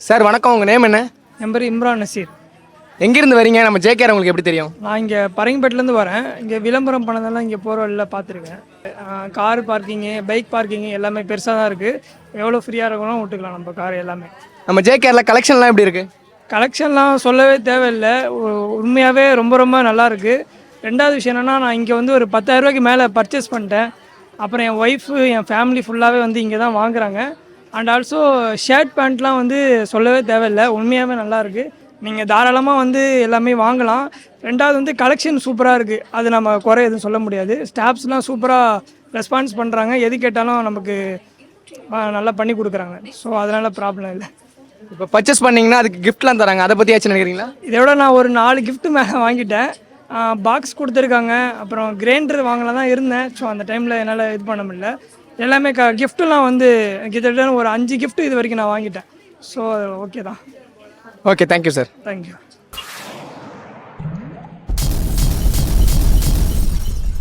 Sir வணக்கம், உங்கள் name என்ன? என் பேர் இம்ரான் நசீர். எங்கேருந்து வரீங்க? நம்ம ஜேகேஆர் உங்களுக்கு எப்படி தெரியும்? நான் இங்கே பரங்கிப்பேட்டிலேருந்து வரேன். இங்கே விளம்பரம் பண்ணதெல்லாம் இங்கே போகிற வழியில் பார்த்துருக்கேன். கார் பார்க்கிங்கு, பைக் பார்க்கிங்கு எல்லாமே பெருசாக தான் இருக்குது. எவ்வளோ ஃப்ரீயாக இருக்கணும் விட்டுக்கலாம் நம்ம கார் எல்லாமே. நம்ம ஜேகேஆரில் கலெக்ஷன்லாம் எப்படி இருக்குது? கலெக்ஷன்லாம் சொல்லவே தேவையில்லை. உண்மையாகவே ரொம்ப ரொம்ப நல்லாயிருக்கு. ரெண்டாவது விஷயம் என்னென்னா, நான் இங்கே வந்து ஒரு 10,000 ரூபாய்க்கு மேலே பர்ச்சேஸ் பண்ணிட்டேன். அப்புறம் என் ஒய்ஃபு, என் ஃபேமிலி ஃபுல்லாகவே வந்து இங்கே தான் வாங்குறாங்க. அண்ட் ஆல்சோ ஷர்ட் பேண்ட்லாம் வந்து சொல்லவே தேவையில்லை, உண்மையாகவே நல்லாயிருக்கு. நீங்கள் தாராளமாக வந்து எல்லாமே வாங்கலாம். ரெண்டாவது வந்து கலெக்ஷன் சூப்பராக இருக்குது, அது நம்ம குறை எதுவும் சொல்ல முடியாது. ஸ்டாஃப்ஸ்லாம் சூப்பராக ரெஸ்பான்ஸ் பண்ணுறாங்க, எது கேட்டாலும் நமக்கு நல்லா பண்ணி கொடுக்குறாங்க. ஸோ அதனால் ப்ராப்ளம் இல்லை. இப்போ பர்ச்சேஸ் பண்ணிங்கன்னா அதுக்கு கிஃப்ட்லாம் தராங்க, அதை பற்றி ஆச்சு நினைக்கிறீங்களா? இதை விட நான் ஒரு 4 கிஃப்ட்டு மேலே வாங்கிட்டேன். பாக்ஸ் கொடுத்துருக்காங்க, அப்புறம் கிரைண்டர் வாங்கலாம் தான் இருந்தேன். ஸோ அந்த டைமில் என்னால் இது பண்ண முடியல. எல்லாமே கிஃப்ட்டுலாம் வந்து கிட்டத்தட்ட ஒரு 5 கிஃப்ட்டு இது வரைக்கும் நான் வாங்கிட்டேன். ஸோ ஓகே தான். Okay, thank you sir. தேங்க்யூ.